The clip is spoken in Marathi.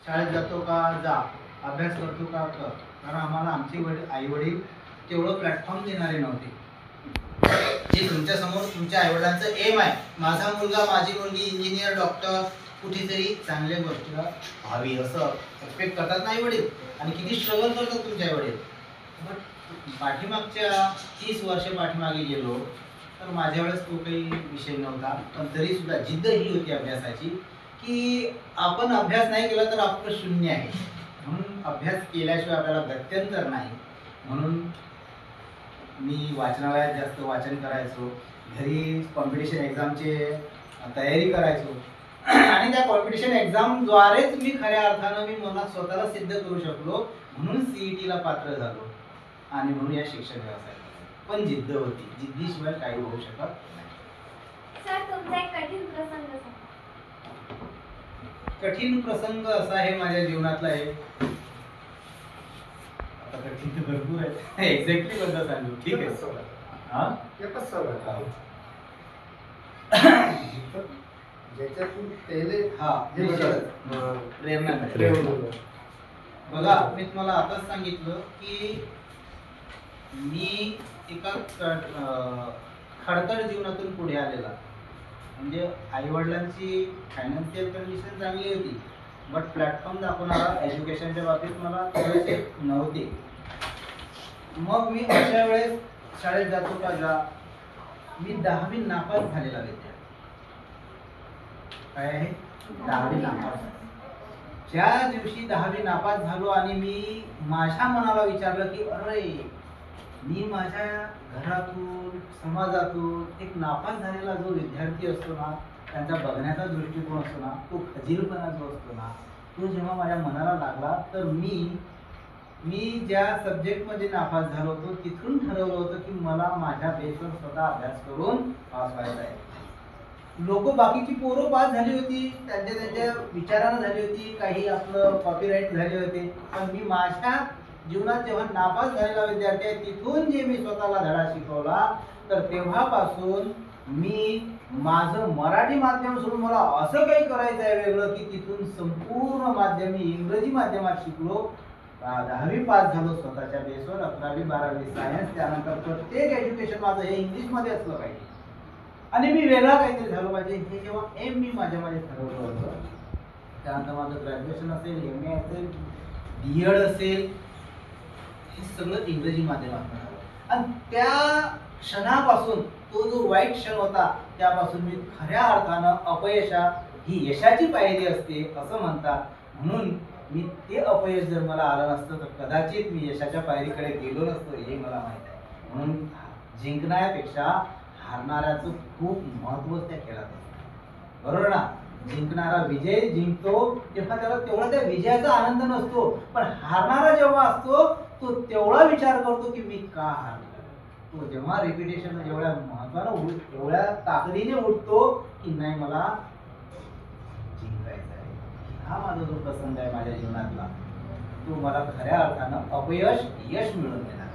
शाळेत जातो का जा, अभ्यास करतो का कर. कारण आम्हाला आमचे आई वडील तेवढं प्लॅटफॉर्म देणारे नव्हते. जे तुमच्या समोर तुमच्या आईवडिलांचं एम आहे, माझा मुलगा माझी मुलगी इंजिनियर डॉक्टर कुठेतरी चांगल्या गोष्टीला व्हावी असं एक्सपेक्ट करतात ना आई वडील. आणि किती स्ट्रगल करतात तुमचे आई वडील. बट पाठीमागच्या 30 वर्ष पाठीमागे गेलो तर माझ्या वेळेस तो काही विषय नव्हता. पण तरी सुद्धा जिद्द ही होती अभ्यासाची की आपण अभ्यास नाही केला तर आपलं शून्य आहे. म्हणून अभ्यास केल्याशिवाय आपल्याला गत्यंतर नाही. म्हणून मी वाचनालयात जास्त वाचन करायचो, घरी कॉम्पिटिशन एक्झामचे तयारी करायचो आणि त्या कॉम्पिटिशन एक्झामद्वारेच मी खऱ्या अर्थानं मी मला स्वतःला सिद्ध करू शकलो. म्हणून CETला पात्र झालो आणि म्हणून या शिक्षण व्यवसायात. पण जिद्द होती, जिद्दीशिवाय काही होऊ शकत नाही. सर, तुमचा एक कठीण प्रसंग सांगा. कठीण प्रसंग असा आहे माझ्या जीवनातला आहे. आता कठीण भरपूर आहे, एक्झॅक्टली बद्दल सांगू. ठीक आहे. हा, एकच सवाल ज्याच्यातून पहिले प्रेरणा मिळते. बघा, मी तुम्हाला आताच सांगितलं की मी एका खडतर जीवनातून पुढे आलेला. म्हणजे आई वडिलांची फायनान्शियल कंडिशन चांगली होती, बट प्लॅटफॉर्म दाखवणारा एज्युकेशनच्या बाबतीत मला थोडेसे नव्हते. मग मी अशा वेळेस शाळेत जातो का जा, मी 10वी नापास झालेला विद्यार्थी. काय आहे? 10वी नापास. ज्या दिवशी 10वी नापास झालो आणि मी माझ्या मनाला विचारलं की अरे, मी माझ्या घरातून समाजातून एक नापास झालेला जो विद्यार्थी असतो ना, त्यांचा बघण्याचा दृष्टिकोन असतो ना, तो खजीलपणा जो असतो ना, तो जेव्हा माझ्या मनाला लागला तर मी ज्या सब्जेक्टमध्ये नापास झालो होतो तिथून ठरवलं होतं की मला माझ्या बेसवर स्वतः अभ्यास करून पास व्हायचा आहे. लोक बाकीची पोरं पास झाली होती, त्यांच्या विचारानं झाली होती, काही आपलं कॉपीराईट झाले होते. पण मी माझ्या जीवनात जेव्हा नापास झालेला विद्यार्थी आहे तिथून जे मी स्वतःला धडा शिकवला, तर तेव्हापासून मी माझं मराठी माध्यम सोडून मला असं काही करायचं आहे वेगळं की तिथून संपूर्ण माध्यम मी इंग्रजी माध्यमात शिकलो. 10वी पास झालो स्वतःच्या बेसवर, 11वी 12वी सायन्स. त्यानंतर प्रत्येक एज्युकेशन माझं हे इंग्लिशमध्ये असलं पाहिजे आणि मी वेगळा काहीतरी झालो पाहिजे, हे जेव्हा एम मी माझ्यामध्ये ठरवलं होतं. त्यानंतर माझं ग्रॅज्युएशन असेल, MA असेल, BEd असेल, हे सगळं इंग्रजी माध्यमात झालं. आणि त्या क्षणापासून तो जो वाईट क्षण होता त्यापासून मी खऱ्या अर्थानं अपयशा ही यशाची पायरी असते असं म्हणतात. म्हणून मी ते अपयश जर मला आलं नसतं तर कदाचित मी यशाच्या पायरीकडे गेलो नसतो, हे मला माहीत आहे. म्हणून जिंकण्यापेक्षा हारणाऱ्याचं खूप महत्त्व त्या खेळात असतं, बरोबर ना. जिंकणारा विजय जिंकतो तेव्हा त्याला तेवढा त्या विजयाचा आनंद नसतो, पण हारणारा जेव्हा असतो तो तेवढा विचार करतो की मी का हारलो. तो जेव्हा रिपिटेशन एवढ्या महत्वानं एवढ्या ताकदीने उठतो की नाही मला जिंकायचं आहे. हा माझा जो प्रसंग आहे माझ्या जीवनातला, तो मला खऱ्या अर्थानं अपयश यश मिळवून देणार.